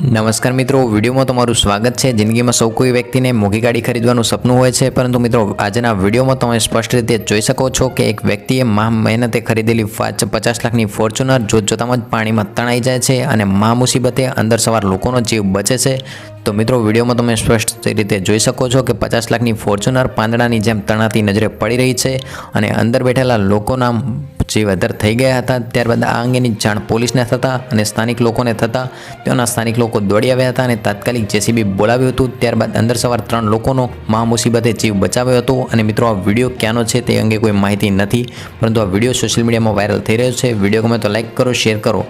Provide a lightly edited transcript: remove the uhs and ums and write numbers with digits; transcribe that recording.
નમસ્કાર મિત્રો, વિડીયોમાં તમારું સ્વાગત છે। જિંદગીમાં સૌ કોઈ વ્યક્તિને મોંઘી ગાડી ખરીદવાનું સપનું હોય છે, પરંતુ મિત્રો આજના વિડીયોમાં તમે સ્પષ્ટ રીતે જોઈ શકો છો કે એક વ્યક્તિએ મહેનતે ખરીદેલી 50 લાખની ફોર્ચ્યુનર જોતજોતામાં જ પાણીમાં તણાઈ જાય છે અને મુસીબતે અંદર સવાર લોકોનો જીવ બચે છે। તો મિત્રો વિડીયોમાં તમે સ્પષ્ટ રીતે જોઈ શકો છો કે 50 લાખની ફોર્ચ્યુનર પાંદડાની જેમ તણાતી નજરે પડી રહી છે અને અંદર બેઠેલા લોકોના જીવ અધર થઈ ગયા હતા। ત્યારબાદ આ અંગેની જાણ પોલીસને થતાં અને સ્થાનિક લોકોને થતાં તેઓના સ્થાનિક લોકો દોડી આવ્યા હતા અને તાત્કાલિક જેસીબી બોલાવ્યું હતું। ત્યારબાદ અંદર સવાર 3 લોકોનો મુસીબતે જીવ બચાવ્યો હતો। અને મિત્રો આ વિડીયો ક્યાંનો છે તે અંગે કોઈ માહિતી નથી, પરંતુ આ વિડીયો સોશિયલ મીડિયામાં વાયરલ થઈ રહ્યો છે। વિડીયો ગમે તો લાઈક કરો, શેર કરો।